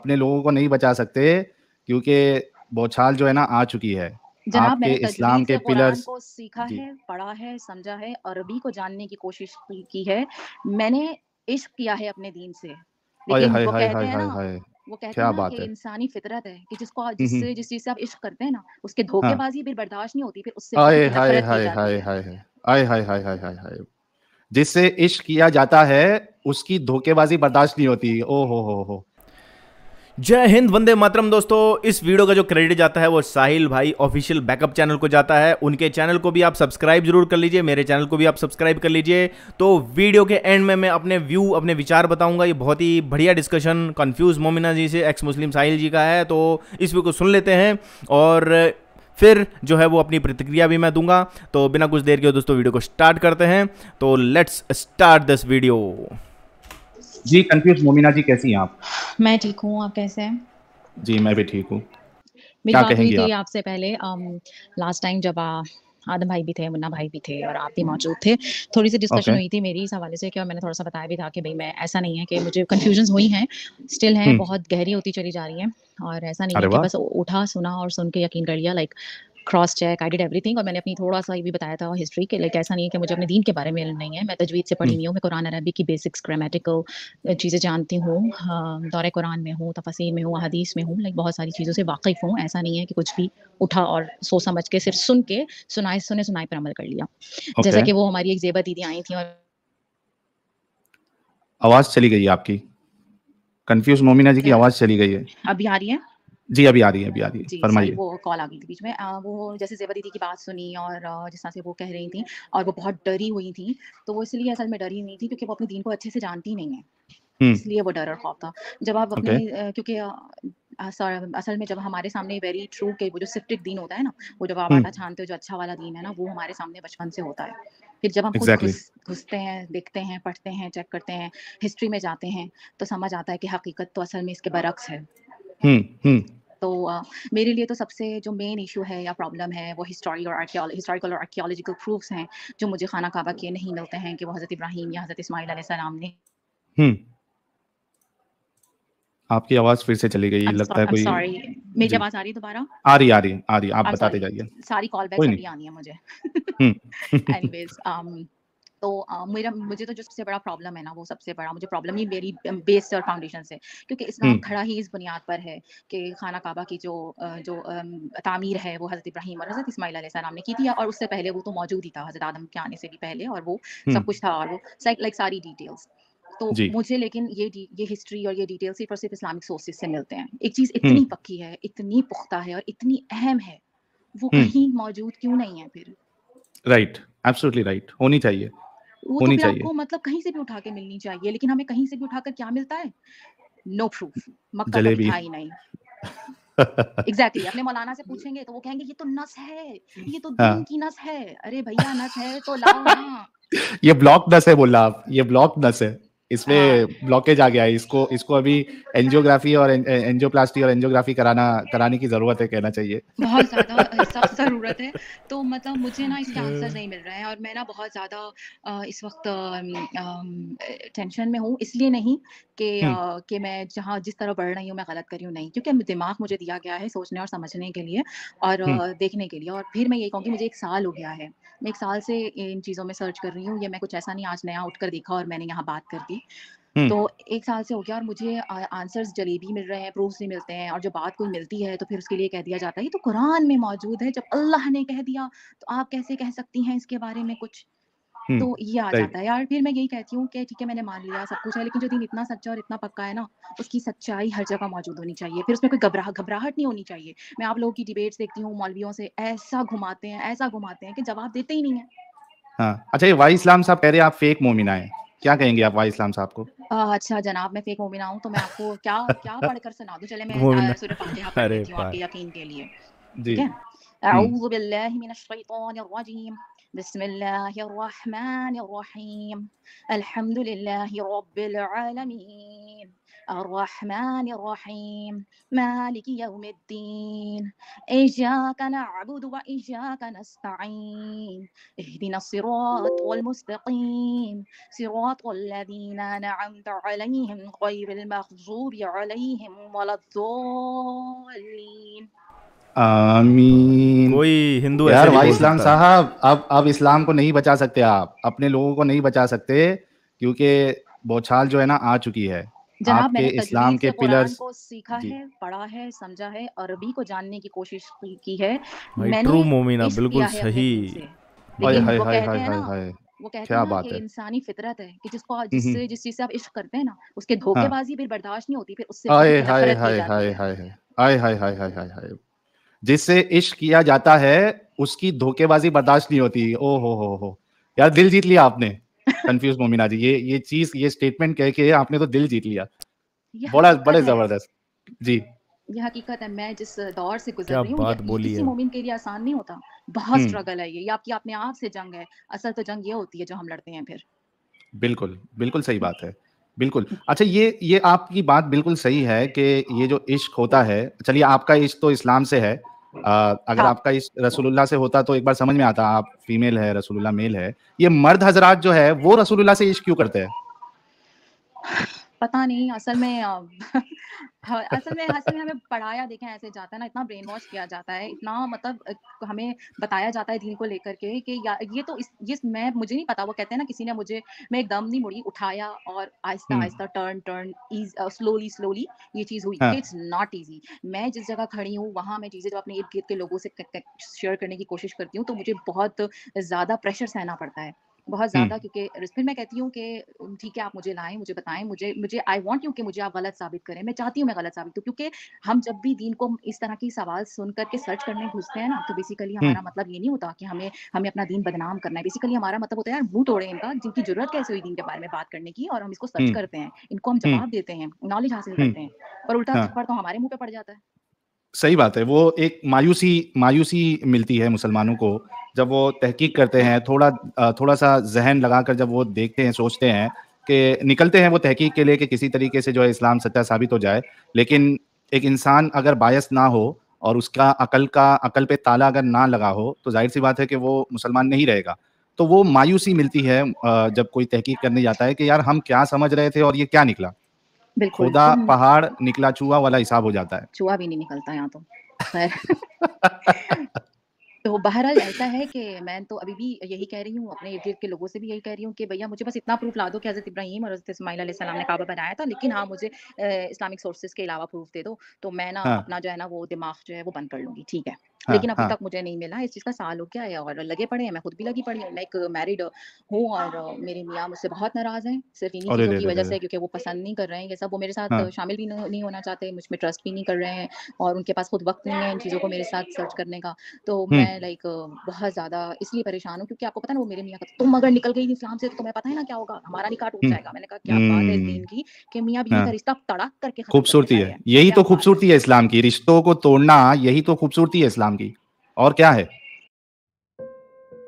अपने लोगों को नहीं बचा सकते, क्योंकि बौछार जो है ना आ चुकी है। जनाब आपके मैंने इस्लाम तजवीद के से कुरान पिलर्स को सीखा जी है, पढ़ा है, समझा है, अरबी को जानने की कोशिश की है। मैंने इश्क किया है अपने दीन से। हाय लेकिन हाय वो हाय कहते हाय हैं हाय ना, हाय, वो कहते हैं क्या ना बात कि है। इंसानी फितरत है कि जिसको हम्म, जिस चीज से आप इश्क करते हैं ना, उसके हाँ, धोखेबाजी भी बर्दाश्त नहीं होती, फिर उससे हाय बहुत हाय नफरत की हाय जाती हाय है। हाय हाय हाय हाय हाय हाय हाय हाय, जिससे इश्क किया जाता है उसकी धोखेबाजी बर्दाश्त नहीं होती। ओ हो। जय हिंद, वंदे मातरम। दोस्तों, इस वीडियो का जो क्रेडिट जाता है वो साहिल भाई ऑफिशियल बैकअप चैनल को जाता है। उनके चैनल को भी आप सब्सक्राइब जरूर कर लीजिए, मेरे चैनल को भी आप सब्सक्राइब कर लीजिए। तो वीडियो के एंड में मैं अपने व्यू, अपने विचार बताऊंगा। ये बहुत ही बढ़िया डिस्कशन कंफ्यूज मोमिना जी से एक्स मुस्लिम साहिल जी का है, तो इस वीडियो को सुन लेते हैं और फिर जो है वो अपनी प्रतिक्रिया भी मैं दूंगा। तो बिना कुछ देर के दोस्तों वीडियो को स्टार्ट करते हैं। तो लेट्स स्टार्ट दिस वीडियो। जी कंफ्यूज मोमिना जी, कैसी हैं आप? मैं ठीक हूँ, आप कैसे हैं? जी मैं भी ठीक हूँ। मेरी क्या बात हुई कहेंगी थी आप? आपसे पहले लास्ट टाइम जब आदम भाई भी थे, मुन्ना भाई भी थे और आप भी मौजूद थे। थोड़ी सी डिस्कशन ओके। हुई थी मेरी इस हवाले से कि, और मैंने थोड़ा सा बताया भी था कि भाई मैं, ऐसा नहीं है कि मुझे कन्फ्यूजन्स हुई हैं, स्टिल हैं, हम्म। बहुत गहरी होती चली जा रही हैं। और ऐसा नहीं अरे है कि वाह। बस उठा सुना और सुन के यकीन कर लिया, like cross check, I did everything. और मैंने अपनी थोड़ा सा ये भी बताया था हिस्ट्री के, लाइक ऐसा नहीं है कि मुझे अपने दीन के बारे में इल्म नहीं है। मैं तजवीद से पढ़ी हम्म हुई हूँ, मैं कुरान अरबी की बेसिक्स ग्रामेटिकल चीज़ें जानती हूँ, दौरे कुरान में हूँ, तफसीर में हूँ, हदीस में हूँ, लाइक बहुत सारी चीज़ों से वाकिफ़ हूँ। ऐसा नहीं है कि कुछ भी उठा और सोच समझ के सिर्फ सुन के सुनाए पर अमल कर लिया। जैसा ओके। कि वो हमारी एक ज़ेबा दीदी आई थी और आवाज चली गई है आपकी, कंफ्यूज मोमिना जी की क्या आवाज चली गई है। अभी आ रही है? जी अभी आ रही है, अभी आ रही है, जी सॉरी, फरमाइए। वो कॉल आ गई थी बीच में। वो जैसे ज़ेबा दीदी की बात सुनी और जिस तरह से वो कह रही थी और वो बहुत डरी हुई थी, तो वो इसलिए असल में डरी हुई थी क्योंकि वो अपने दीन को अच्छे से जानती नहीं है, हम्म। इसलिए वो डर और खौफ था। जब आप अपने ओके। क्योंकि असल में जब हमारे सामने वेरी ट्रू के वो जो सिफ्टेड दीन होता है ना, वो जब आप हम्म। आटा छानते हो, जो अच्छा वाला दीन है ना, वो हमारे सामने बचपन से होता है। फिर जब हम खुद एग्जैक्टली। घुसते हैं, देखते हैं, पढ़ते हैं, चेक करते हैं, हिस्ट्री में जाते हैं, तो समझ आता है कि हकीकत तो असल में इसके बरक्स है। हम्म। तो मेरे लिए तो सबसे जो मेन इशू है या प्रॉब्लम है वो हिस्टोरिकल और आर्कियोलॉजिकल प्रूफ्स हैं, जो मुझे खाना काबा के नहीं मिलते हैं कि वो हज़रत इब्राहीम या हज़रत इस्माइल अलैहिस्सलाम ने। हम्म। आपकी आवाज फिर से चली गई, लगता है आई एम कोई। सॉरी, मेरी जी आवाज़ आ रही है दोबारा? आ रही, आ रही, आ रही, आप आई एम बताते सॉरी, जाइए। सारी कॉल कोई बैक्स नहीं। अभी आनी है मुझे। हम्म। एनीवेज़ तो मेरा मुझे तो जो सबसे बड़ा प्रॉब्लम है ना, वो सबसे बड़ा मुझे प्रॉब्लम ही मेरी बेस और फाउंडेशन से, क्योंकि इस्लाम हम्म। खड़ा ही इस बुनियाद पर है कि खाना काबा की जो तामीर है वो हज़रत इब्राहीम और हज़रत इस्माइल अलैहिस्सलाम ने की थी, और उससे पहले वो तो मौजूद ही था, हज़रत आदम के आने से भी पहले, और वो हम्म। सब कुछ था, और वो लाइक सारी डिटेल्स। तो जी। मुझे लेकिन ये हिस्ट्री और ये डिटेल सिर्फ और सिर्फ इस्लामिक सोर्सेज से मिलते हैं। एक चीज़ हम्म। इतनी पक्की है, इतनी पुख्ता है और इतनी अहम है, वो हम्म। कहीं मौजूद क्यों नहीं है फिर? राइट, एब्सोल्युटली राइट, होनी चाहिए, वो तो होनी फिर चाहिए। आपको मतलब कहीं से भी उठा के मिलनी चाहिए, लेकिन हमें कहीं से भी उठाकर क्या मिलता है? No proof. मक्का कभी जलेबी। था ही नहीं। एग्जैक्टली अपने मौलाना से पूछेंगे तो वो कहेंगे ये तो नस है, ये तो दीन हाँ, की नस है। अरे भैया, नस है तो लाओ ना। ये ब्लॉक नस है बोला आप, ये ब्लॉक नस है, हाँ, इसमें ब्लॉकेज आ गया है। इसको इसको अभी एंजियोग्राफी और एंजियोप्लास्टी और एंजियोग्राफी कराने की जरूरत है, कहना चाहिए। बहुत ज़्यादा सख्त ज़रूरत है। तो मतलब मुझे ना इसके आंसर्स नहीं मिल रहे हैं, और मैं ना बहुत ज़्यादा इस वक़्त टेंशन में हूँ। इसलिए नहीं हम्म। कि मैं जहाँ जिस तरह बढ़ रही हूँ मैं गलत कर रही हूँ, नहीं। क्योंकि दिमाग मुझे दिया गया है सोचने और समझने के लिए और हम्म। देखने के लिए। और फिर मैं यही कहूँगी, मुझे 1 साल हो गया है। मैं 1 साल से इन चीज़ों में सर्च कर रही हूँ। ये मैं कुछ ऐसा नहीं आज नया उठकर देखा और मैंने यहाँ बात कर दी। हम्म। तो 1 साल से हो गया और मुझे आंसर्स जलेबी मिल रहे हैं, प्रूफ्स नहीं मिलते हैं, और जब बात कोई मिलती है तो फिर उसके लिए कह दिया जाता है ये तो कुरान में मौजूद है। जब अल्लाह ने कह दिया तो आप कैसे कह सकती हैं इसके बारे में कुछ? हम्म। तो ये आ राइट। जाता है यार। फिर मैं यही कहती हूँ कि ठीक है, मैंने मान लिया सब कुछ है, लेकिन जो दीन इतना सच्चा और इतना पक्का है ना, उसकी सच्चाई हर जगह मौजूद होनी चाहिए। फिर उसमें कोई घबराहट नहीं होनी चाहिए। मैं आप लोगों की डिबेट्स देखती हूँ, मौलवियों से ऐसा घुमाते हैं कि जवाब देते ही नहीं है। हाँ, अच्छा, ये वाई इस्लाम साहब कह रहे हैं आप फेक मोमिना है, क्या कहेंगे आप वाई इस्लाम साहब को? अच्छा जनाब, मैं फेक मोमिना हूँ तो मैं आपको क्या क्या पढ़कर सुना दूँ? चले मैं मोमिना। सूरह फातिहा पढ़ अरे देती हूँ आपके बात। यकीन के लिए। जी। ठीक है? हम्म। अऊज़ु बिल्लाहि मिनश शैतानिर रजीम। बिस्मिल्लाहिर रहमानिर रहीम। अल्हम्दुलिल्लाहि रब्बिल आलमीन। अर्रहमानिर रहीम मालिकी यौमिद्दीन इय्याका नअबुदु व इय्याका नस्तईन इहदिनस सिरातल मुस्तकीम सिरातल लज़ीना अनअमत अलैहिम गैरिल मग़ज़ूबि अलैहिम वलद्दोल्लीन। आमीन। कोई हिंदू ऐसे यार नहीं भाई बोल इस्लाम सकता। साहब, अब इस्लाम को नहीं बचा सकते, आप अपने लोगों को नहीं बचा सकते, क्योंकि बौछार जो है ना आ चुकी है। जनाब आपके मैंने इस्लाम तजवीद के से कुरान पिलर्स। को सीखा जी। है, पढ़ा है, समझा है, अरबी को जानने की कोशिश की है। भाई मैंने ट्रू मोमिना, इश्क बिल्कुल किया है अपने सही। दीन से। हाय लेकिन हाय वो हाय कहते हाय हैं हाय ना हाय, वो कहते हैं क्या ना बात कि है। इंसानी फितरत है कि जिसको हम्म। जिस चीज से आप इश्क करते हैं ना उसके हाँ। धोखेबाजी फिर बर्दाश्त नहीं होती, फिर उससे हाय बहुत हाय नफरत की हाय जाती हाय है। हाय हाय हाय हाय हाय हाय हाय हाय। जिससे इश्क किया जाता है उसकी धोखेबाजी बर्दाश्त नहीं होती। ओ हो, यार दिल जीत लिया आपने। कंफ्यूज मोमिना जी, ये चीज, ये स्टेटमेंट कह के आपने तो दिल जीत लिया। ये बड़ा हकीकत बड़े है, जबरदस्त। जी। ये हकीकत है। मैं जिस दौर से गुजर क्या रही हूँ बात ये बोली किसी है। मोमिन के लिए आसान नहीं होता। बहुत हम्म। स्ट्रगल है ये आपकी अपने आप से जंग है। असल तो जंग ये होती है जो हम लड़ते हैं फिर। बिल्कुल बिल्कुल सही बात है। बिल्कुल। अच्छा, ये आपकी बात बिल्कुल सही है कि ये जो इश्क होता है, चलिए आपका इश्क तो इस्लाम से है। अगर हाँ, आपका इश्क रसूलुल्लाह से होता तो एक बार समझ में आता, आप फीमेल है, रसूलुल्लाह मेल है। ये मर्द हजरात जो है वो रसूलुल्लाह से इश्क क्यों करते हैं? पता नहीं असल में असल में हमें पढ़ाया देखें ऐसे जाता है ना, इतना ब्रेन वॉश किया जाता है, इतना मतलब हमें बताया जाता है दीन को लेकर के कि ये तो ये मैं मुझे नहीं पता। वो कहते हैं ना किसी ने मुझे, मैं एकदम नहीं मुड़ी, उठाया और आहिस्ता हम्म। आहिस्ता टर्न स्लोली स्लोली ये चीज़ हुई कि हाँ। It's not easy. मैं जिस जगह खड़ी हूँ वहाँ मैं चीज़ें जब अपने इर्द गिर्द के लोगों से शेयर करने की कोशिश करती हूँ तो मुझे बहुत ज़्यादा प्रेशर सहना पड़ता है, बहुत हम्म। ज़्यादा। क्योंकि फिर मैं कहती हूँ कि ठीक है आप मुझे लाएँ, मुझे बताएँ, मुझे मुझे आई वांट यू कि मुझे आप गलत साबित करें। मैं चाहती हूँ मैं गलत साबित हूँ, क्योंकि हम जब भी दीन को इस तरह की सवाल सुन कर के सर्च करने घुसते हैं ना तो बेसिकली हम्म। हमारा मतलब ये नहीं होता कि हमें हमें अपना दीन बदनाम करना है। बेसिकली हमारा मतलब होता है यार मुँह तोड़े इनका, जिनकी ज़रूरत कैसे हुई दीन के बारे में बात करने की, और हम इसको सर्च हम्म। करते हैं, इनको हम हम्म। जवाब देते हैं, नॉलेज हासिल हम्म। करते हैं, और उल्टा हाँ, थप्पड़ तो हमारे मुँह पे पड़ जाता है। सही बात है। वो एक मायूसी मायूसी मिलती है मुसलमानों को जब वो तहकीक करते हैं, थोड़ा सा जहन लगाकर जब वो देखते हैं, सोचते हैं कि निकलते हैं वो तहकीक के लिए कि किसी तरीके से जो है इस्लाम सच्चा साबित हो जाए। लेकिन एक इंसान अगर बायस ना हो और उसका अकल पे ताला अगर ना लगा हो तो जाहिर सी बात है कि वो मुसलमान नहीं रहेगा। तो वो मायूसी मिलती है जब कोई तहकीक करने जाता है कि यार हम क्या समझ रहे थे और ये क्या निकला। बिल्कुल, खुदा तो पहाड़ निकला चूहा वाला हिसाब हो जाता है। चूहा भी नहीं निकलता यहाँ तो। खैर तो बहरहाल ऐसा है कि मैं तो अभी भी यही कह रही हूँ, अपने इर्द-गिर्द के लोगों से भी यही कह रही हूँ कि भैया मुझे बस इतना प्रूफ़ ला दो कि हज़रत इब्राहीम और हज़रत इस्माइल अलैहिस्सलाम ने काबा बनाया था, लेकिन हाँ, मुझे इस्लामिक सोर्सेज़ के अलावा प्रूफ़ दे दो, तो मैं ना हाँ, अपना जो है ना वो दिमाग जो है वो बंद कर लूँगी, ठीक है। हाँ, लेकिन अभी हाँ। तक मुझे नहीं मिला, इस चीज़ का साल हो गया है और लगे पड़े हैं, मैं खुद भी लगी पड़ी हूँ। मैं एक मैरिड हूँ और मेरे मियाँ मुझसे बहुत नाराज़ हैं, सिर्फ़ इन्हीं अरे चीज़ों रे की रे वज़ह रे रे! से, क्योंकि वो पसंद नहीं कर रहे हैं ये सब, वो मेरे साथ हाँ। शामिल भी नहीं होना चाहते, मुझ में ट्रस्ट भी नहीं कर रहे हैं और उनके पास खुद वक़्त नहीं है इन चीज़ों को मेरे साथ सर्च करने का। तो हुँ, मैं बहुत ज़्यादा इसलिए परेशान हूँ क्योंकि आपको पता है ना वो मेरे मियाँ का, तुम अगर निकल गई इस्लाम से तो तुम्हें पता है ना क्या होगा, हमारा निकाह टूट हुँ, जाएगा। मैंने कहा क्या बात है इस हुँ, दीन की कि मियाँ बीवी का हाँ। रिश्ता तड़ाक करके खत्म कर खूबसूरती देता है। है, यही क्या तो बात है। खूबसूरती है इस्लाम की, रिश्तों को तोड़ना यही तो खूबसूरती है इस्लाम की। और क्या है?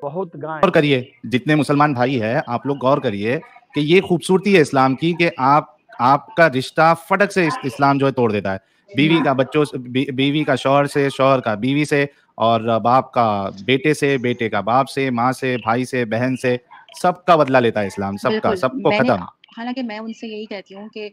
बहुत गौर गाएँ। करिए, जितने मुसलमान भाई हैं, आप लोग गौर करिए कि ये खूबसूरती है इस्लाम की कि आपका रिश्ता फटक से इस्लाम जो है तोड़ देता है। बीवी का बच्चों से, बीवी का शौहर से, शौहर का बीवी से, और बाप का बेटे से, बेटे का बाप से, माँ से, भाई से, बहन से, सबका बदला लेता है इस्लाम, सबका, बिल्कुल, सबको मैंने खत्म। हालाँकि मैं उनसे यही कहती हूँ कि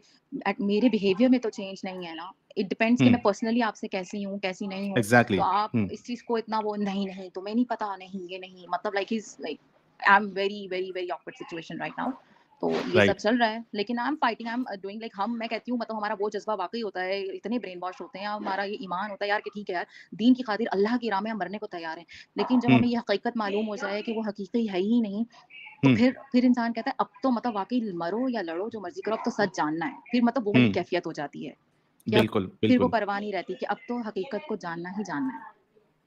मेरे बिहेवियर में तो चेंज नहीं है ना, इट डिपेंड्स कि हुँ, मैं पर्सनली आपसे कैसी हूँ, कैसी नहीं हूँ। तो एग्ज़ैक्टली। आप हुँ, इस चीज़ को इतना वो नहीं, नहीं, तुम्हें नहीं पता, नहीं, ये नहीं, मतलब like he is like I am very, very, very awkward situation right now. तो ये सब राइट। चल रहा है, लेकिन I am fighting, I am doing like मैं कहती हूँ मतलब हमारा वो जज़्बा वाक़ई होता है, इतने ब्रेन वॉश होते हैं, हमारा ये ईमान होता है यार कि ठीक है यार, दीन की खातिर अल्लाह की राह में हम मरने को तैयार हैं। लेकिन जब हुँ, हमें ये हकीकत मालूम हो जाए कि वो हकीकत है ही नहीं, तो हुँ, फिर इंसान कहता है अब तो मतलब वाक़ई मरो या लड़ो जो मर्ज़ी करो, अब तो सच जानना है। फिर मतलब वो वाली हुँ, कैफ़ियत हो जाती है कि अब बिल्कुल, फिर वो बिल्कुल। परवाह नहीं रहती कि अब तो हकीकत को जानना ही जानना है।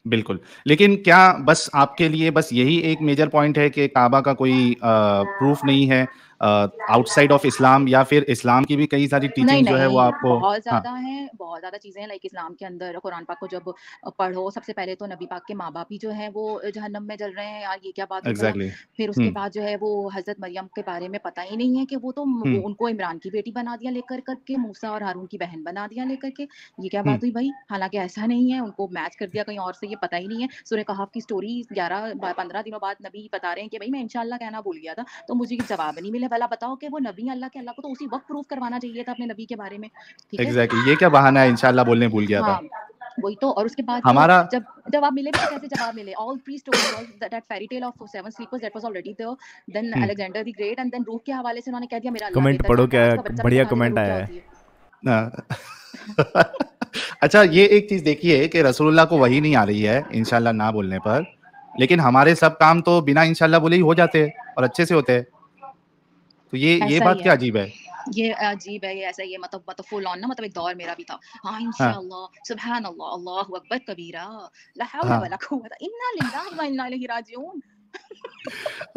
बिल्कुल। लेकिन क्या बस आपके लिए बस यही एक मेजर पॉइंट है कि काबा का कोई प्रूफ नहीं है आउटसाइड ऑफ इस्लाम, या फिर इस्लाम की भी कई सारी नहीं, टीचिंग्स जो है वो नहीं, आपको? बहुत हाँ, ज़्यादा हैं, बहुत ज़्यादा चीज़ें हैं लाइक इस्लाम के अंदर कुरान पाक को जब पढ़ो, सबसे पहले तो नबी पाक के माँ-बाप ही जो हैं वो जहन्नम में जल रहे हैं, यार ये क्या बात हुई भला? एग्ज़ैक्टली। फिर उसके हुँ, बाद जो है वो हज़रत मरियम के बारे में पता ही नहीं है कि वो तो हुँ, वो उनको इमरान की बेटी बना दिया लेकर कर के, मूसा और हारून की बहन बना दिया लेकर के, ये क्या हुँ, बात हुई भई? हालाँकि ऐसा नहीं है, उनको मैच कर दिया कहीं और से, ये पता ही नहीं है। सूरह कहफ की स्टोरी 15 दिनों बाद नबी बता रहे हैं कि भई मैं इंशाअल्लाह कहना भूल गया था, तो मुझे जवाब नहीं मिले। भला बताओ कि वो नबी अल्लाह को तो उसी वक़्त प्रूफ करवाना चाहिए था अपने नबी के बारे में। ठीक है? एग्ज़ैक्टली। ये क्या बहाना है, इंशाअल्लाह बोलने भूल गया था। हाँ, वही तो। और उसके बाद फिर हमारा जब जवाब मिले भी तो कैसे जवाब मिले? All 3 stories, all that fairy tale of 7 sleepers that was already there, then hmm, Alexander the great and then रूह के हवाले से उन्होंने कह दिया मेरा अल्लाह कमेंट बेहतर पढ़ो, जानता है। क्या आज का बच्चा भी बढ़िया बता देगा कमेंट रूह क्या आया है। होती है। अच्छा, ये एक चीज़ देखिए कि रसूलुल्लाह को वही नहीं आ रही है इंशाअल्लाह ना बोलने पर, लेकिन हमारे सब काम तो बिना इंशाअल्लाह बोले ही हो जाते हैं और अच्छे से होते हैं। तो ये ऐसा ही बात क्या है। अजीब है? ये अजीब है, ये ऐसा ही है, मतलब फुल ऑन ना, मतलब एक दौर मेरा भी था। हाँ, हाँ, इंशाअल्लाह, सुभान अल्लाह, अल्लाहु अकबर कबीरा, ला हौला हाँ। वला कुव्वता इन्ना लिल्लाहि व इन्ना इलैहि राजिऊन।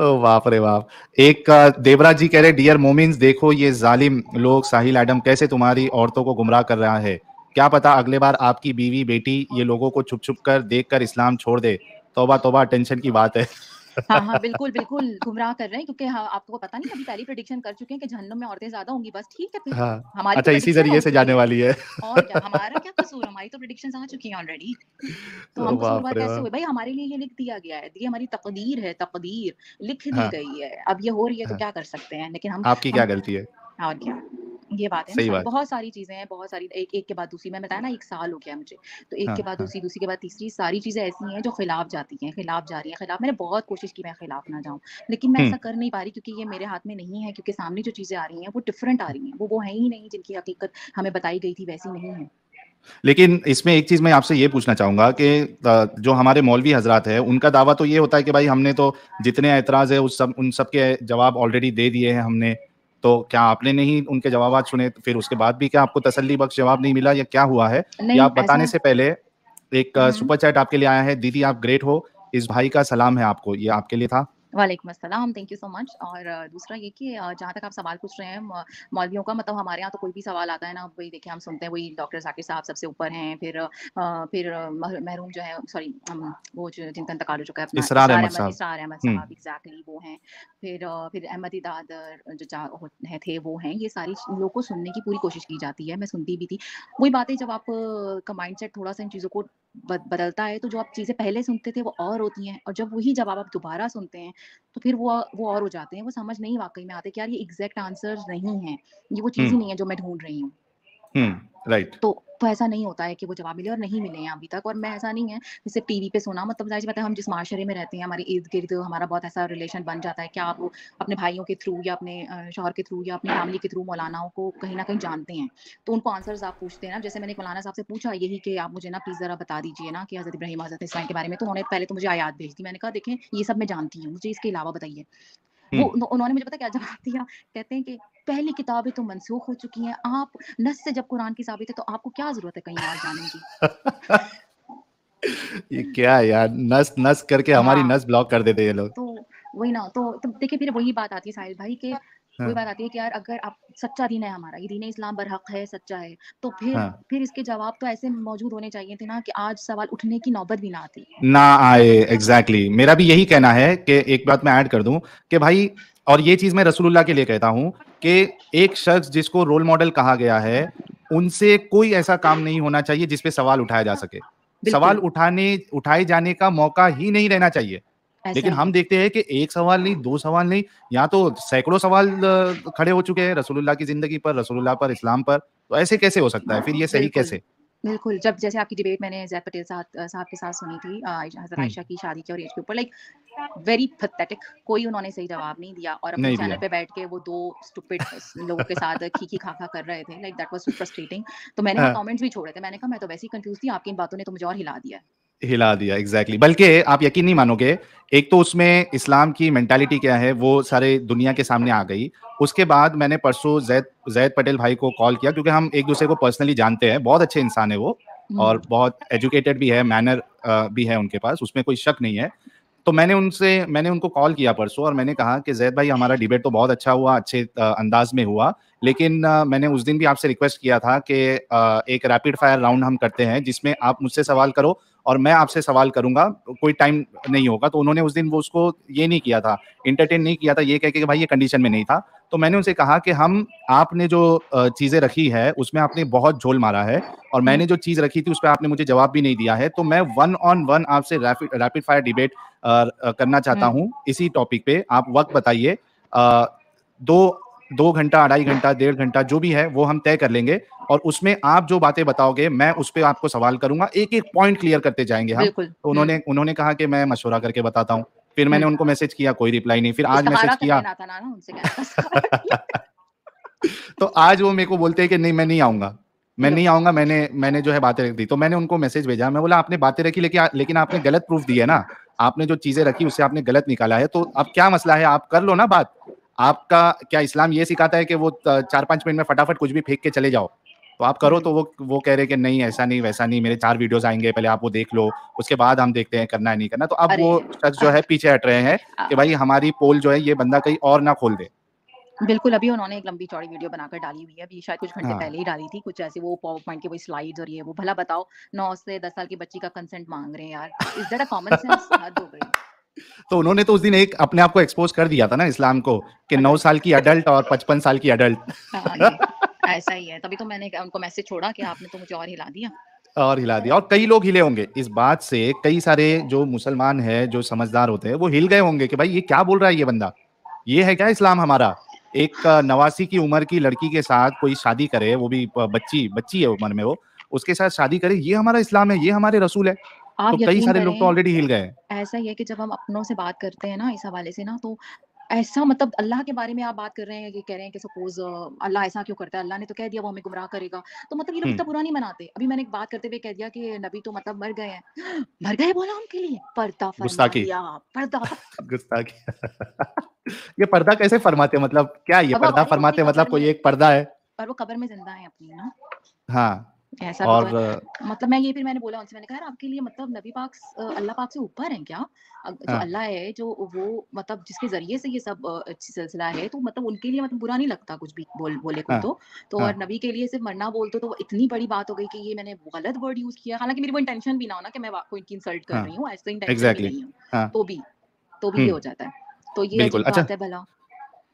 ओह बाप रे बाप! एक देवराज जी कह रहे डियर मोमिन्स, देखो ये ज़ालिम लोग साहिल एडम कैसे तुम्हारी औरतों को गुमराह कर रहा है। क्या पता अगले बार आपकी बीवी बेटी ये लोगों को छुप-छुप कर देखकर इस्लाम छोड़ दे। तौबा तौबा, टेंशन की बात है। हाँ, हाँ, बिल्कुल, बिल्कुल गुमराह कर रहे हैं क्योंकि हाँ, आपको पता नहीं अभी पहले ही प्रेडिक्शन कर चुके हैं कि जहन्नम में औरतें ज़्यादा होंगी, बस ठीक है फिर। हाँ, हमारी तो अच्छा इसी प्रेडिक्शन हो ज़रिए से चुकी जाने है। वाली है। और क्या, हमारा क्या कसूर, हमारी तो प्रेडिक्शंस आ चुकी हैं ऑलरेडी। तो हम बाप कसूरवार रे कैसे बाप! हुए? भई हमारे लिए ये लिख दिया गया है, ये हमारी तकदीर है, तकदीर लिख दी हाँ, गई है। अब ये हो रही है तो हाँ। क्या कर सकते हैं? लेकिन आपकी क्या हम गलती है? और क्या। ये बात है ना सही सारी, बात। बहुत सारी चीज़ें हैं, बहुत सारी एक के बाद दूसरी। मैं बताया ना 1 साल हो गया मुझे, तो एक हाँ, के बाद हाँ। दूसरी, दूसरी के बाद तीसरी, सारी चीज़ें ऐसी हैं जो खिलाफ जाती हैं, खिलाफ जा रही हैं, खिलाफ। मैंने बहुत कोशिश की मैं खिलाफ ना जाऊँ, लेकिन मैं हुँ। ऐसा कर नहीं पा रही क्योंकि ये मेरे हाथ में नहीं है, क्योंकि सामने जो चीज़ें आ रही हैं वो डिफरेंट आ रही हैं। वो है ही नहीं जिनकी हकीकत हमें बताई गई थी, वैसी नहीं है। लेकिन इसमें एक चीज़ मैं आपसे ये पूछना चाहूँगा कि जो हमारे मौलवी हज़रात हैं, उनका दावा तो ये होता है कि भाई हमने तो जितने एतराज़ है उन सब के जवाब ऑलरेडी दे दिए हैं हमने। तो क्या आपने नहीं उनके जवाबात सुने? तो फिर उसके बाद भी क्या आपको तसल्ली बख्श जवाब नहीं मिला, या क्या हुआ है? या नहीं, आप बताने ऐसा से पहले एक हुँ, हुँ। सुपर चैट आपके लिए आया है, दीदी आप ग्रेट हो, इस भाई का सलाम है आपको। ये आपके लिए था? वालेकुम अस्सलाम, थैंक यू सो मच। और दूसरा ये कि जहाँ तक आप सवाल पूछ रहे हैं मौलवियों का, मतलब हमारे यहाँ तो कोई भी सवाल आता है ना, वही देखिए हम सुनते हैं, वही डॉक्टर ज़ाकिर साहब सबसे ऊपर हैं, फिर मरहूम जो है, सॉरी वो जो जिनका इंतकाल हो चुका है, अपना इसरार अहमद साहब। इसरार अहमद हुँ, साहब, एग्ज़ैक्टली वो हैं। फिर अहमद दिदात जो थे वो हैं। ये सारी लोगों को सुनने की पूरी कोशिश की जाती है, मैं सुनती भी थी। वही बात है, जब आप का माइंडसेट थोड़ा-सा इन चीज़ों को बदलता है, तो जो आप चीज़ें पहले सुनते थे वो और होती हैं, और जब वही जवाब आप दोबारा सुनते हैं तो फिर वो और हो जाते हैं, वो समझ नहीं वाक़ई में आते कि यार ये एग्ज़ैक्ट आंसर्स नहीं हैं, ये वो चीज़ हुँ, ही नहीं है जो मैं ढूँढ रही हूँ। हुँ, राइट। तो ऐसा नहीं होता है कि वो जवाब मिले, और नहीं मिले हैं अभी तक। और मैं ऐसा नहीं है जैसे टीवी पे सुना, मतलब ज़ाहिर-सी बात है, हम जिस माशरे में रहते हैं, हमारे इर्द-गिर्द हमारा बहुत ऐसा रिलेशन बन जाता है कि आप अपने भाइयों के थ्रू या अपने शौहर के थ्रू या अपनी फैमिली के थ्रू मौलानाओं को कहीं न कहीं जानते हैं। तो उनको आंसर्स आप पूछते हैं ना, जैसे मैंने एक मौलाना साहब से पूछा यही कि आप मुझे ना प्लीज़ ज़रा बता दीजिए ना कि हज़रत इब्राहीम, हज़रत इस्माईल के बारे में। तो उन्होंने पहले तो मुझे आयत भेज दी। मैंने कहा देखें ये सब मैं जानती हूँ, मुझे इसके अलावा बताइए। हुँ। उन्होंने मुझे पता क्या जवाब दिया? कहते हैं कि पहली किताबें तो मनसूख हो चुकी हैं, आप नस से जब कुरान की साबित है तो आपको क्या ज़रूरत है कहीं और जाने की? ये क्या है यार, नस नस करके हमारी हाँ, नस ब्लॉक कर देते हैं ये लोग। तो वही ना, तो देखिए फिर वही बात आती है साहिल भाई कि वही हाँ, बात आती है कि यार अगर आप सच्चा दीन है हमारा, ये दीन इस्लाम बरहक है, सच्चा है, तो फिर हाँ। फिर इसके जवाब तो ऐसे मौजूद होने चाहिए थे ना कि आज सवाल उठने की नौबत भी ना आती। ना आए, एग्ज़ैक्टली मेरा भी यही कहना है कि एक बात मैं ऐड कर दूँ कि भाई, और ये चीज़ मैं रसूलुल्लाह के लिए कहता हूँ कि एक शख्स जिसको रोल मॉडल कहा गया है, उनसे कोई ऐसा काम नहीं होना चाहिए जिस पे सवाल उठाया जा सके। सवाल बिल्कुल, उठाए जाने का मौका ही नहीं रहना चाहिए। ऐसा लेकिन ही हम है। देखते हैं कि 1 सवाल नहीं, 2 सवाल नहीं, यहाँ तो सैकड़ों सवाल खड़े हो चुके हैं रसूलुल्लाह की ज़िंदगी पर, रसूलुल्लाह पर, इस्लाम पर। तो ऐसे कैसे हो सकता है? फिर ये सही बिल्कुल, कैसे? बिल्कुल। जब जैसे आपकी डिबेट मैंने ज़ैद पटेल साहब के साथ सुनी थी, हज़रत हुँ, आयशा की शादी के और एज के ऊपर, लाइक वेरी पैथेटिक। कोई उन्होंने सही जवाब नहीं दिया और अपने नहीं चैनल दिया। पे बैठ के वो 2 स्टूपिड लोगों के साथ खी-खा-खा कर रहे थे, like that was so frustrating. तो मैंने वहाँ हाँ। कमेंट्स भी छोड़े थे। मैंने कहा मैं तो वैसे ही कन्फ्यूज़ थी, आपकी इन बातों ने तो मुझे और हिला दिया है। हिला दिया, एग्जैक्टली। बल्कि आप यकीन नहीं मानोगे, एक तो उसमें इस्लाम की मेंटालिटी क्या है वो सारे दुनिया के सामने आ गई। उसके बाद मैंने परसों जैद पटेल भाई को कॉल किया, क्योंकि हम एक दूसरे को पर्सनली जानते हैं, बहुत अच्छे इंसान है वो और बहुत एजुकेटेड भी है, मैनर भी है उनके पास, उसमें कोई शक नहीं है। तो मैंने उनको कॉल किया परसों और मैंने कहा कि जैद भाई, हमारा डिबेट तो बहुत अच्छा हुआ, अच्छे अंदाज में हुआ, लेकिन मैंने उस दिन भी आपसे रिक्वेस्ट किया था कि एक रैपिड फायर राउंड हम करते हैं जिसमें आप मुझसे सवाल करो और मैं आपसे सवाल करूंगा, कोई टाइम नहीं होगा। तो उन्होंने उस दिन वो उसको ये नहीं किया था, इंटरटेन नहीं किया था, ये कह के कि भाई ये कंडीशन में नहीं था। तो मैंने उनसे कहा कि आपने जो चीजें रखी है उसमें आपने बहुत झोल मारा है और मैंने जो चीज रखी थी उस पर आपने मुझे जवाब भी नहीं दिया है। तो मैं 1-on-1 आपसे रैपिड फायर डिबेट करना चाहता हूँ इसी टॉपिक पे। आप वक्त बताइए, 2 घंटा, 2.5 घंटा, 1.5 घंटा जो भी है वो हम तय कर लेंगे और उसमें आप जो बातें बताओगे मैं उस पर आपको सवाल करूंगा, एक एक पॉइंट क्लियर करते जाएंगे हम। तो उन्होंने कहा कि मैं मशवरा करके बताता हूँ। फिर मैंने उनको मैसेज किया, कोई रिप्लाई नहीं। फिर आज मैसेज किया तो आज वो मेरे को बोलते हैं कि नहीं मैं नहीं आऊंगा, मैं नहीं आऊंगा, मैंने जो है बातें रख दी। तो मैंने उनको मैसेज भेजा, मैं बोला आपने बातें रखी लेकिन आपने गलत प्रूफ दी है ना, आपने जो चीजें रखी उससे आपने गलत निकाला है। तो अब क्या मसला है, आप कर लो ना बात। आपका क्या इस्लाम ये सिखाता है कि वो 4-5 मिनट में फटाफट कुछ भी फेंक के चले जाओ? तो आप करो। तो वो कह रहे कि नहीं ऐसा नहीं वैसा नहीं, मेरे 4 वीडियोस आएंगे, पहले आप वो देख लो, उसके बाद हम देखते हैं करना है नहीं करना। तो अब वो शख्स जो है पीछे हट रहे हैं कि भाई हमारी पोल जो है ये बंदा कहीं और ना खोल दे। बिल्कुल, अभी उन्होंने एक लंबी चौड़ी वीडियो बनाकर डाली हुई है, अभी शायद कुछ घंटे पहले ही डाली थी, कुछ ऐसे वो पावर पॉइंट के वही स्लाइड्स और ये वो। भला बताओ, 9 से 10 साल की बच्ची का कंसेंट मांग रहे हैं यार, is that a common sense? हद हो गई। तो उन्होंने तो उस दिन एक अपने आप को एक्सपोज कर दिया था ना इस्लाम को कि 9 साल की अडल्ट और 55 साल की अडल्ट। ऐसा ही है, तभी तो मैंने उनको मैसेज छोड़ा कि आपने तो मुझे और हिला दिया। और कई लोग हिले होंगे इस बात से, कई सारे जो मुसलमान है जो समझदार होते हैं वो हिल गए होंगे कि भाई ये क्या बोल रहा है ये बंदा, ये है क्या इस्लाम हमारा? एक 89 की उम्र की लड़की के साथ कोई शादी करे, वो भी बच्ची है उम्र में, वो उसके साथ शादी करे, ये हमारा इस्लाम है, ये हमारे रसूल है। आप तो कई सारे लोग तो ऑलरेडी हिल गए। ऐसा ही है कि जब हम अपनों से बात करते हैं ना इस हवाले से ना, तो ऐसा मतलब अल्लाह के बारे में आप बात कर रहे हैं, ये कह रहे हैं कि सपोज अल्लाह ऐसा क्यों करता है, अल्लाह ने तो कह दिया वो हमें गुमराह करेगा, तो मतलब ये लोग इतना बुरा नहीं मनाते। अभी मैंने एक बात करते हुए कह दिया कि नबी तो मतलब मर गए हैं, मर गए बोला उनके लिए, पर्दा फरमा दिया, पर्दा गुस्ताखी। ये पर्दा कैसे फरमाते, मतलब क्या ये पर्दा फरमाते, मतलब कोई एक पर्दा है और वो कब्र में जिंदा है अपनी ना। हाँ ऐसा और तो मतलब मैंने बोला उनसे, मैंने कहा आपके लिए मतलब नबी पाक अल्लाह पाक से ऊपर हैं क्या? जो अल्लाह है, जो वो मतलब जिसके जरिए से ये सब सिलसिला है, तो मतलब उनके लिए मतलब बुरा नहीं लगता कुछ भी बोले कोई तो और नबी के लिए सिर्फ मरना बोल तो इतनी बड़ी बात हो गई कि ये मैंने गलत वर्ड यूज किया, हालांकि मेरी वो इंटेंशन भी ना हो ना कि मैं कोई इनकी इंसल्ट कर रही हूँ, ऐसा इंटेंशन भी नहीं है, तो भी ये हो जाता है, तो ये अजीब बात है भला।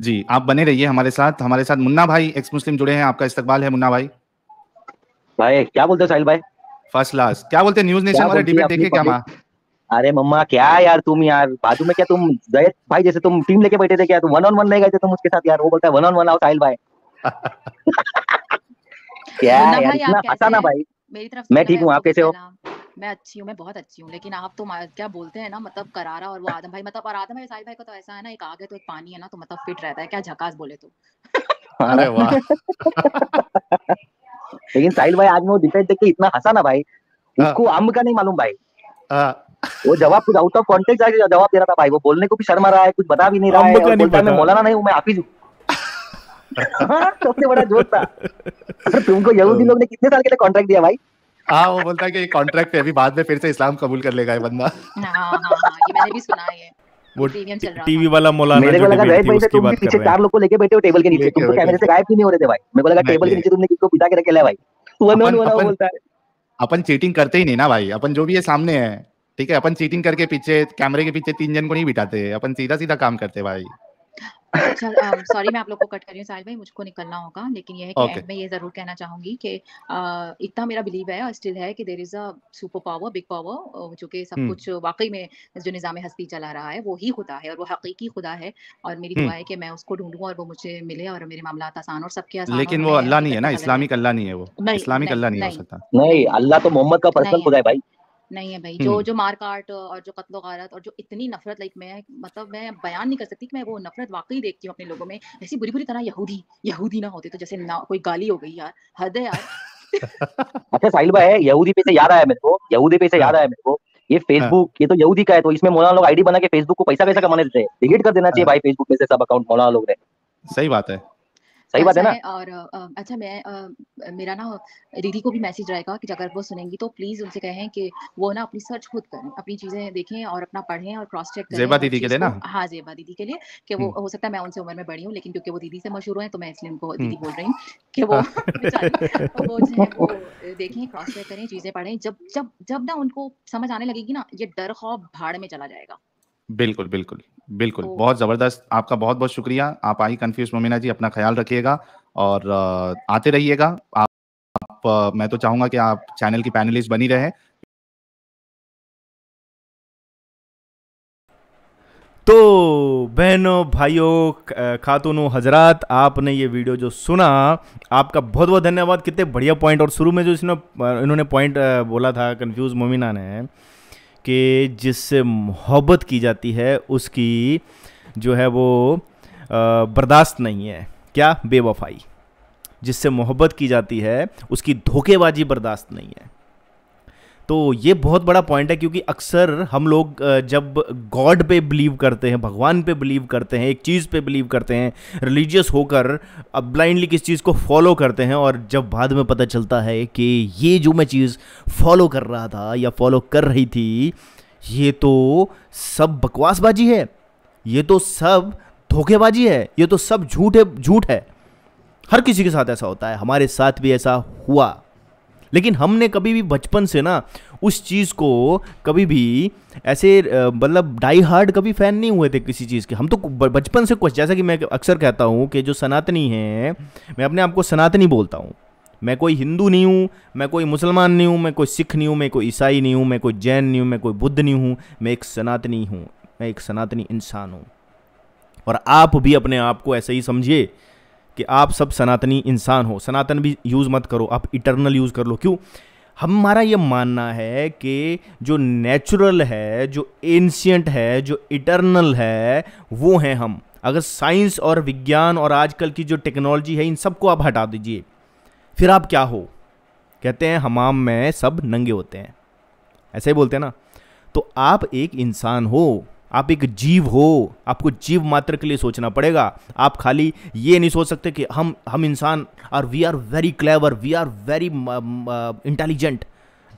जी आप बने रहिए हमारे साथ मुन्ना भाई एक्स मुस्लिम जुड़े हैं, आपका इस्तकबाल है मुन्ना भाई। क्या बोलते हो साहिल भाई? First class. क्या बोलते हैं न्यूज नेशन वाले डिबेट देखे क्या माँ? अरे मम्मा क्या यार तुम यार बाजू में क्या तुम जयत भाई जैसे तुम टीम लेके बैठे थे क्या? तुम 1-on-1 नहीं गए थे तुम उसके साथ यार? वो बोलता है 1-on-1 आओ साहिल भाई। क्या यार इतना हंसा ना भाई। मेरी तरफ मैं ठीक हूँ, आप कैसे हो? मैं अच्छी हूँ, मैं बहुत अच्छी हूँ, लेकिन आप तो क्या बोलते हैं ना मतलब करारा, और वो आदम भाई मतलब, और आदम भाई साहिल भाई को तो ऐसा है ना, एक आग है तो एक पानी है ना, तो मतलब फिट रहता है, क्या झकास बोले तो। अरे वाह। लेकिन साहिल भाई आज में वो डिबेट देख के इतना हंसा ना भाई, उसको अम्ब का नहीं मालूम भाई। वो जवाब कुछ आउट ऑफ कॉन्टेक्स्ट जाके जवाब दे रहा था भाई, वो बोलने को भी शर्मा रहा है, कुछ बता भी नहीं रहा है, और बोलता है मैं मौलाना नहीं हूँ, मैं हाफिज हूँ। सबसे बड़ा जोक था। तुमको यहूदी लोग ने कितने साल के लिए कॉन्ट्रैक्ट दिया भाई? हाँ वो बोलता है कि कॉन्ट्रैक्ट पे अभी बाद में फिर से इस्लाम कबूल कर लेगा ये बंदा। हाँ, ये मैंने भी सुना है। वो टीवी वाला मौलाना मेरे को लगा भाई तुम भी पीछे 4 लोग को लेके बैठे हो टेबल के नीचे, तुम तो कैमरे से गायब क्यों नहीं हो रहे थे भाई? मेरे को लगा टेबल के नीचे तुमने किसको बिठा के रखे है भाई? बोलता है अपन चीटिंग करते ही नहीं ना भाई, अपन जो भी है सामने है, ठीक है, अपन चीटिंग करके पीछे कैमरे के पीछे 3 जन को नहीं बिठाते, अपन सीधा सीधा काम करते भाई। अच्छा सॉरी मैं आप लोग को कट कर रही हूँ साहिल भाई, मुझको निकलना होगा, लेकिन ये है कि एंड में ये जरूर कहना चाहूंगी कि इतना मेरा बिलीव है और स्टिल है कि there is a super power, big power, जो कि सब कुछ वाकई में जो निज़ाम हस्ती चला रहा है वो ही खुदा है, और वो हकीकी खुदा है, और मेरी दुआ है कि मैं उसको ढूंढूं और वो मुझे मिले और मेरे मामलात आसान और सबके आसान। लेकिन वो अल्लाह नहीं है ना, इस्लामिक अल्लाह नहीं है, वो इस्लामिक अल्लाह नहीं हो सकता। नहीं, अल्लाह तो मोहम्मद का पर्सनल खुदा है भाई। नहीं है भाई, जो मार काट और जो कत्लो गारत और जो इतनी नफरत, लाइक मैं मतलब मैं बयान नहीं कर सकती कि मैं वो नफरत वाकई देखती हूँ अपने लोगों में, ऐसी बुरी बुरी तरह यहूदी ना होते तो जैसे ना कोई गाली हो गई यार, हद है यार। अच्छा साहिल भाई, यहूदी पे से याद आया मेरे को, ये फेसबुक ये तो यहूदी का है, तो इसमें मौलाना लोग आईडी बना के फेसबुक को पैसा कैसा कमाने देते हैं। डिलीट कर देना चाहिए भाई फेसबुक में से सब अकाउंट मौलाना लोग ने। सही बात है, सही बात है ना। और अच्छा, मैं मेरा ना दीदी को भी मैसेज रहेगा कि अगर वो सुनेंगी तो प्लीज उनसे कहें कि वो ना अपनी सर्च खुद करें, अपनी चीजें देखें और अपना पढ़ें और क्रॉस चेक करें। ज़ेबा दीदी के लिए ना? हाँ, ज़ेबा दीदी के लिए, कि वो हो सकता है मैं उनसे उम्र में बड़ी हूँ, लेकिन क्योंकि वो दीदी से मशहूर हैं तो मैं इसलिए उनको दीदी बोल रही हूँ कि वो बेचारी तो वो जो है वो देखें, क्रॉस चेक करें, चीजें पढ़ें। जब जब जब ना उनको समझ आने लगेगी ना, ये डर खौफ भाड़ में चला जाएगा। बिल्कुल, बिल्कुल, बिल्कुल। बहुत ज़बरदस्त, आपका बहुत-बहुत शुक्रिया। आप आई कन्फ्यूज़ मोमिना जी, अपना ख़्याल रखिएगा और आते रहिएगा। आप मैं तो चाहूँगा कि आप चैनल की पैनलिस्ट बनी रहें। तो बहनों, भाइयों, खातूनों, हजरात, आपने ये वीडियो जो सुना, आपका बहुत बहुत धन्यवाद। कितने बढ़िया पॉइंट, और शुरू में जो इन्होंने पॉइंट बोला था कन्फ्यूज़ मोमिना ने, कि जिससे मोहब्बत की जाती है उसकी जो है वो बर्दाश्त नहीं है। क्या? बेवफाई। जिससे मोहब्बत की जाती है उसकी धोखेबाजी बर्दाश्त नहीं है। तो ये बहुत बड़ा पॉइंट है, क्योंकि अक्सर हम लोग जब गॉड पे बिलीव करते हैं, भगवान पे बिलीव करते हैं, एक चीज़ पे बिलीव करते हैं, रिलीजियस होकर अब ब्लाइंडली किस चीज़ को फॉलो करते हैं, और जब बाद में पता चलता है कि ये जो मैं चीज़ फॉलो कर रहा था या फॉलो कर रही थी, ये तो सब बकवासबाजी है, ये तो सब धोखेबाजी है, ये तो सब झूठ है। हर किसी के साथ ऐसा होता है, हमारे साथ भी ऐसा हुआ। लेकिन हमने कभी भी बचपन से ना उस चीज़ को कभी भी ऐसे मतलब डाई हार्ड कभी फ़ैन नहीं हुए थे किसी चीज़ के। हम तो बचपन से कुछ, जैसा कि मैं अक्सर कहता हूँ कि जो सनातनी हैं, मैं अपने आप को सनातनी बोलता हूँ। मैं कोई हिंदू नहीं हूँ, मैं कोई मुसलमान नहीं हूँ, मैं कोई सिख नहीं हूँ, मैं कोई ईसाई नहीं हूँ, मैं कोई जैन नहीं हूँ, मैं कोई बुद्ध नहीं हूँ, मैं एक सनातनी हूँ, मैं एक सनातनी इंसान हूँ। और आप भी अपने आप को ऐसे ही समझिए कि आप सब सनातनी इंसान हो। सनातन भी यूज़ मत करो, आप इटर्नल यूज़ कर लो। क्यों? हमारा ये मानना है कि जो नेचुरल है, जो एंशिएंट है, जो इटर्नल है, वो हैं हम। अगर साइंस और विज्ञान और आजकल की जो टेक्नोलॉजी है, इन सबको आप हटा दीजिए, फिर आप क्या हो? कहते हैं हमाम में सब नंगे होते हैं, ऐसे ही बोलते हैं ना। तो आप एक इंसान हो, आप एक जीव हो, आपको जीव मात्र के लिए सोचना पड़ेगा। आप खाली ये नहीं सोच सकते कि हम इंसान और we are very clever, we are very intelligent.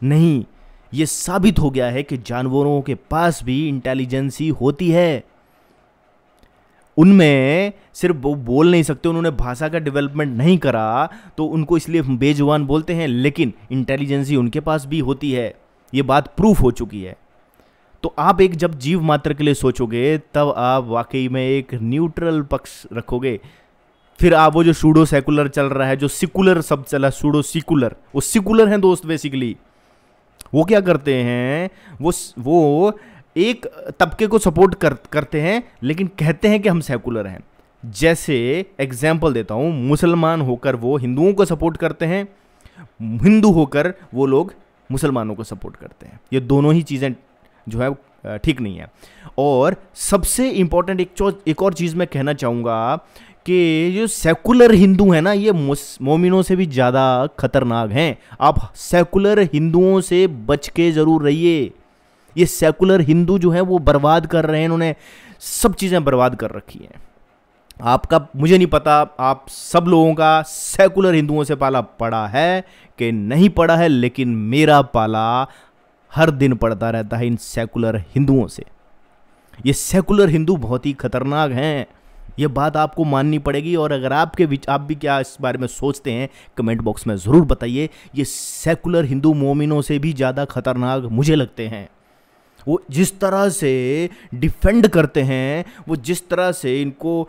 नहीं, ये साबित हो गया है कि जानवरों के पास भी इंटेलिजेंसी होती है। उनमें सिर्फ वो बोल नहीं सकते, उन्होंने भाषा का डेवलपमेंट नहीं करा तो उनको इसलिए बेजुबान बोलते हैं, लेकिन इंटेलिजेंसी उनके पास भी होती है। ये बात प्रूफ हो चुकी है। तो आप एक जब जीव मात्र के लिए सोचोगे, तब आप वाकई में एक न्यूट्रल पक्ष रखोगे। फिर आप वो जो सूडो सेकुलर चल रहा है, जो सिकुलर शब्द चला, सूडो सिकुलर, वो सिकुलर हैं दोस्त। बेसिकली वो क्या करते हैं, वो एक तबके को सपोर्ट करते हैं, लेकिन कहते हैं कि हम सेकुलर हैं। जैसे एग्जाम्पल देता हूँ, मुसलमान होकर वो हिंदुओं को सपोर्ट करते हैं, हिंदू होकर वो लोग मुसलमानों को सपोर्ट करते हैं। ये दोनों ही चीज़ें जो है ठीक नहीं है। और सबसे इंपॉर्टेंट एक और चीज़ मैं कहना चाहूँगा कि जो सेकुलर हिंदू हैं ना, ये मोमिनों से भी ज़्यादा खतरनाक हैं। आप सेकुलर हिंदुओं से बच के ज़रूर रहिए। ये सेकुलर हिंदू जो है वो बर्बाद कर रहे हैं, इन्होंने सब चीज़ें बर्बाद कर रखी हैं। आपका मुझे नहीं पता आप सब लोगों का सेकुलर हिंदुओं से पाला पड़ा है कि नहीं पड़ा है, लेकिन मेरा पाला हर दिन पड़ता रहता है इन सेकुलर हिंदुओं से। ये सेकुलर हिंदू बहुत ही खतरनाक हैं, ये बात आपको माननी पड़ेगी। और अगर आप भी क्या इस बारे में सोचते हैं, कमेंट बॉक्स में ज़रूर बताइए। ये सेकुलर हिंदू मोमिनों से भी ज़्यादा खतरनाक मुझे लगते हैं। वो जिस तरह से डिफेंड करते हैं, वो जिस तरह से इनको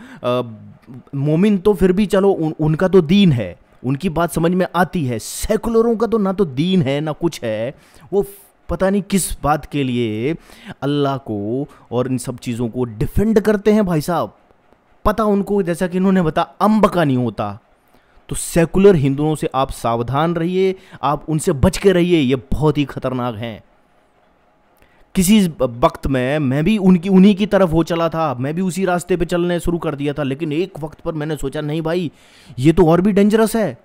मोमिन तो फिर भी चलो उनका तो दीन है, उनकी बात समझ में आती है। सेकुलरों का तो ना तो दीन है ना कुछ है, वो पता नहीं किस बात के लिए अल्लाह को और इन सब चीज़ों को डिफेंड करते हैं। भाई साहब, पता उनको, जैसा कि इन्होंने बताया, अम्ब का नहीं होता। तो सेकुलर हिंदुओं से आप सावधान रहिए, आप उनसे बच के रहिए, ये बहुत ही खतरनाक हैं। किसी वक्त में मैं भी उन्हीं की तरफ हो चला था, मैं भी उसी रास्ते पे चलने शुरू कर दिया था, लेकिन एक वक्त पर मैंने सोचा नहीं भाई, ये तो और भी डेंजरस है।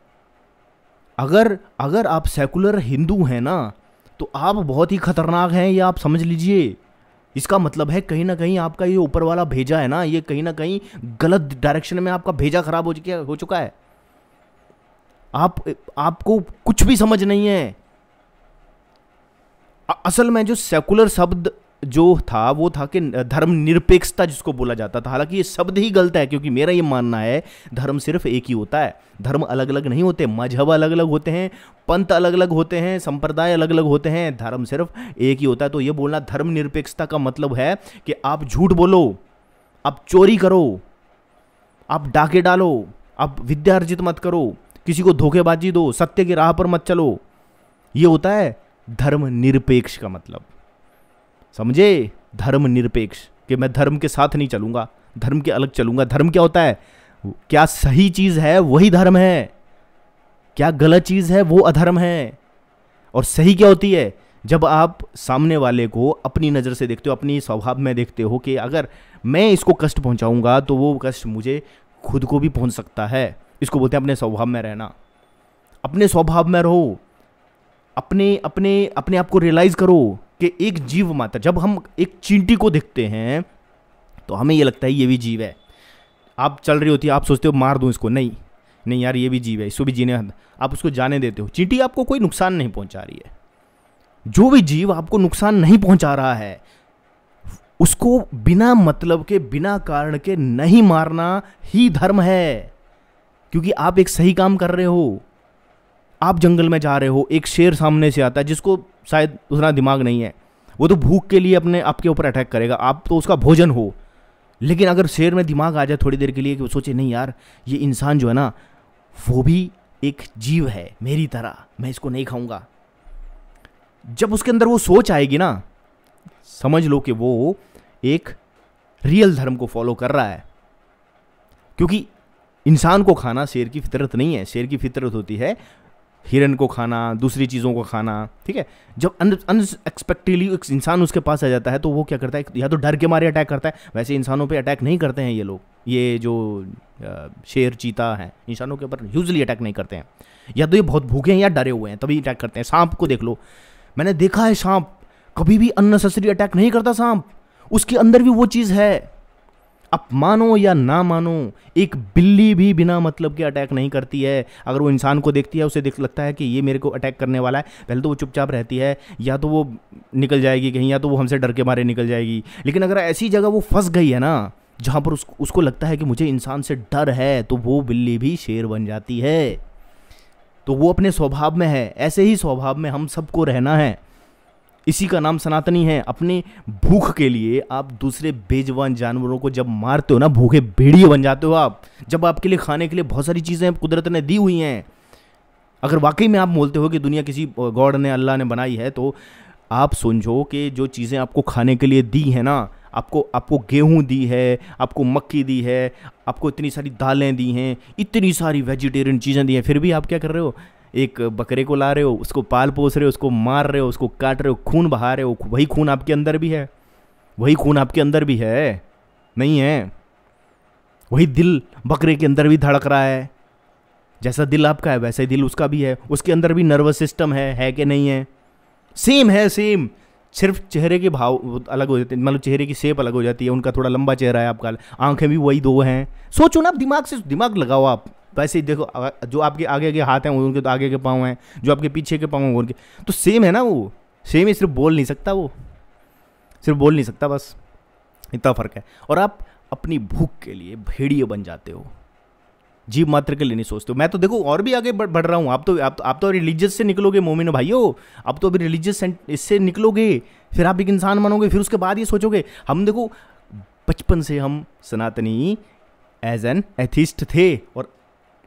अगर आप सेकुलर हिंदू हैं ना, तो आप बहुत ही खतरनाक हैं, ये आप समझ लीजिए। इसका मतलब है कहीं ना कहीं आपका ये ऊपर वाला भेजा है ना, ये कहीं ना कहीं गलत डायरेक्शन में आपका भेजा खराब हो चुका है। आपको कुछ भी समझ नहीं है। असल में जो सेकुलर शब्द जो था वो था कि धर्मनिरपेक्षता जिसको बोला जाता था। हालांकि ये शब्द ही गलत है, क्योंकि मेरा ये मानना है धर्म सिर्फ एक ही होता है। धर्म अलग अलग नहीं होते, मजहब अलग अलग होते हैं, पंथ अलग अलग होते हैं, संप्रदाय अलग अलग होते हैं, धर्म सिर्फ एक ही होता है। तो ये बोलना धर्मनिरपेक्षता का मतलब है कि आप झूठ बोलो, आप चोरी करो, आप डाके डालो, आप विद्या अर्जित मत करो, किसी को धोखेबाजी दो, सत्य की राह पर मत चलो। ये होता है धर्मनिरपेक्ष का मतलब, समझे? धर्मनिरपेक्ष कि मैं धर्म के साथ नहीं चलूंगा, धर्म के अलग चलूंगा। धर्म क्या होता है? क्या सही चीज है वही धर्म है, क्या गलत चीज है वो अधर्म है। और सही क्या होती है? जब आप सामने वाले को अपनी नज़र से देखते हो, अपनी स्वभाव में देखते हो कि अगर मैं इसको कष्ट पहुंचाऊंगा तो वो कष्ट मुझे खुद को भी पहुंच सकता है। इसको बोलते हैं अपने स्वभाव में रहना। अपने स्वभाव में रहो, अपने अपने अपने आप को रियलाइज करो कि एक जीव मात्र, जब हम एक चींटी को देखते हैं तो हमें ये लगता है ये भी जीव है। आप चल रही होती है, आप सोचते हो मार दूं इसको, नहीं नहीं यार ये भी जीव है, इसको भी जीने, आप उसको जाने देते हो। चींटी आपको कोई नुकसान नहीं पहुंचा रही है। जो भी जीव आपको नुकसान नहीं पहुंचा रहा है उसको बिना मतलब के, बिना कारण के नहीं मारना ही धर्म है। क्योंकि आप एक सही काम कर रहे हो। आप जंगल में जा रहे हो, एक शेर सामने से आता है जिसको शायद उतना दिमाग नहीं है, वो तो भूख के लिए अपने आपके ऊपर अटैक करेगा, आप तो उसका भोजन हो। लेकिन अगर शेर में दिमाग आ जाए थोड़ी देर के लिए कि वो सोचे नहीं यार ये इंसान जो है ना वो भी एक जीव है मेरी तरह, मैं इसको नहीं खाऊंगा, जब उसके अंदर वो सोच आएगी ना, समझ लो कि वो एक रियल धर्म को फॉलो कर रहा है। क्योंकि इंसान को खाना शेर की फितरत नहीं है। शेर की फितरत होती है हिरन को खाना, दूसरी चीज़ों को खाना, ठीक है। जब अनएक्सपेक्टेडली एक इंसान उसके पास आ जाता है तो वो क्या करता है, या तो डर के मारे अटैक करता है। वैसे इंसानों पे अटैक नहीं करते हैं ये लोग, ये जो शेर चीता हैं इंसानों के ऊपर यूजली अटैक नहीं करते हैं। या तो ये बहुत भूखे हैं या डरे हुए हैं तभी अटैक करते हैं। सांप को देख लो, मैंने देखा है सांप कभी भी अननेसेसरी अटैक नहीं करता। सांप, उसके अंदर भी वो चीज़ है। आप मानो या ना मानो, एक बिल्ली भी बिना मतलब के अटैक नहीं करती है। अगर वो इंसान को देखती है, उसे लगता है कि ये मेरे को अटैक करने वाला है, पहले तो वो चुपचाप रहती है, या तो वो निकल जाएगी कहीं, या तो वो हमसे डर के मारे निकल जाएगी। लेकिन अगर ऐसी जगह वो फंस गई है ना जहाँ पर उसको लगता है कि मुझे इंसान से डर है, तो वो बिल्ली भी शेर बन जाती है। तो वो अपने स्वभाव में है। ऐसे ही स्वभाव में हम सबको रहना है। इसी का नाम सनातनी है। अपने भूख के लिए आप दूसरे बेजुबान जानवरों को जब मारते हो ना, भूखे भेड़िए बन जाते हो आप। जब आपके लिए खाने के लिए बहुत सारी चीज़ें कुदरत ने दी हुई हैं, अगर वाकई में आप बोलते हो कि दुनिया किसी गॉड ने, अल्लाह ने बनाई है, तो आप समझो कि जो चीज़ें आपको खाने के लिए दी है ना, आपको गेहूं दी है, आपको मक्की दी है, आपको इतनी सारी दालें दी हैं, इतनी सारी वेजिटेरियन चीज़ें दी हैं, फिर भी आप क्या कर रहे हो? एक बकरे को ला रहे हो, उसको पाल पोस रहे हो, उसको मार रहे हो, उसको काट रहे हो, खून बहा रहे हो। वही खून आपके अंदर भी है, वही खून आपके अंदर भी है, नहीं है? वही दिल बकरे के अंदर भी धड़क रहा है। जैसा दिल आपका है वैसा ही दिल उसका भी है। उसके अंदर भी नर्वस सिस्टम है कि नहीं है? सेम है, सेम। सिर्फ चेहरे के भाव अलग हो जाते हैं, मतलब चेहरे की शेप अलग हो जाती है। उनका थोड़ा लंबा चेहरा है, आपका आंखें भी वही दो हैं। सोचो ना, दिमाग से दिमाग लगाओ आप। वैसे ही देखो, जो आपके आगे के हाथ हैं उनके तो आगे के पाँव हैं, जो आपके पीछे के पाँव हैं उनके तो सेम है ना। वो सेम ही, सिर्फ बोल नहीं सकता, वो सिर्फ बोल नहीं सकता, बस इतना फ़र्क है। और आप अपनी भूख के लिए भेड़िए बन जाते हो, जीव मात्र के लिए नहीं सोचते हो। मैं तो देखो और भी आगे बढ़ रहा हूँ। आप तो रिलीजियस से निकलोगे मोमिन भाइयों, आप तो अभी रिलीजियस इससे निकलोगे, फिर आप एक इंसान बनोगे, फिर उसके बाद ये सोचोगे। हम देखो बचपन से हम सनातनी एज एन एथिस्ट थे, और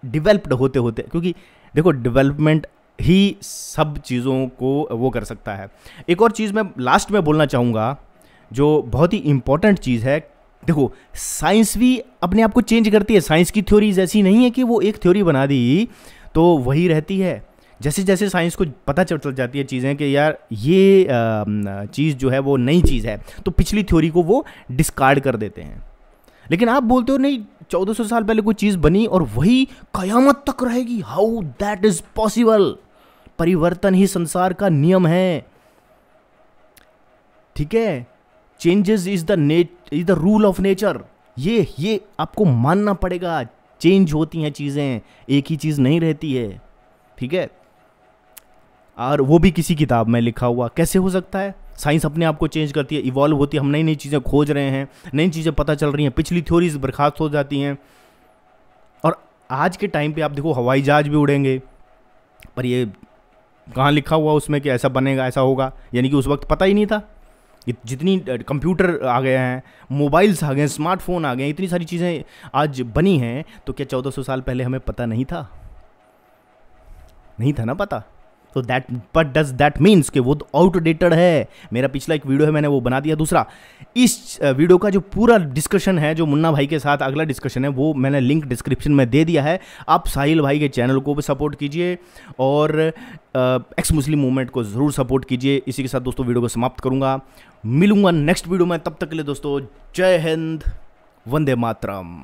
डेवलप्ड होते होते, क्योंकि देखो डेवलपमेंट ही सब चीज़ों को वो कर सकता है। एक और चीज़ मैं लास्ट में बोलना चाहूँगा जो बहुत ही इम्पॉर्टेंट चीज़ है। देखो साइंस भी अपने आप को चेंज करती है। साइंस की थ्योरीज ऐसी नहीं है कि वो एक थ्योरी बना दी तो वही रहती है। जैसे जैसे साइंस को पता चल जाती है चीज़ें कि यार ये चीज़ जो है वो नई चीज़ है, तो पिछली थ्योरी को वो डिस्कार्ड कर देते हैं। लेकिन आप बोलते हो नहीं, 1400 साल पहले कोई चीज़ बनी और वही कयामत तक रहेगी। How that is possible? परिवर्तन ही संसार का नियम है। ठीक है, changes is the rule of nature. ये आपको मानना पड़ेगा, चेंज होती हैं चीज़ें, एक ही चीज़ नहीं रहती है, ठीक है। और वो भी किसी किताब में लिखा हुआ। कैसे हो सकता है? साइंस अपने आप को चेंज करती है, इवॉल्व होती है, हम नई नई चीज़ें खोज रहे हैं, नई चीज़ें पता चल रही हैं, पिछली थ्योरीज बर्खास्त हो जाती हैं। और आज के टाइम पे आप देखो हवाई जहाज भी उड़ेंगे, पर ये कहाँ लिखा हुआ उसमें कि ऐसा बनेगा, ऐसा होगा? यानी कि उस वक्त पता ही नहीं था। जितनी कंप्यूटर आ गए हैं, मोबाइल्स आ गए हैं, स्मार्टफोन आ गए हैं, इतनी सारी चीज़ें आज बनी हैं, तो क्या 1400 साल पहले हमें पता नहीं था? नहीं था ना पता। तो बट डज दैट मीन्स कि वो तो आउटडेटेड है? मेरा पिछला एक वीडियो है, मैंने वो बना दिया। दूसरा, इस वीडियो का जो पूरा डिस्कशन है, जो मुन्ना भाई के साथ अगला डिस्कशन है, वो मैंने लिंक डिस्क्रिप्शन में दे दिया है। आप साहिल भाई के चैनल को भी सपोर्ट कीजिए और एक्स मुस्लिम मूवमेंट को ज़रूर सपोर्ट कीजिए। इसी के साथ दोस्तों वीडियो को समाप्त करूँगा, मिलूंगा नेक्स्ट वीडियो में। तब तक के लिए दोस्तों जय हिंद, वंदे मातरम।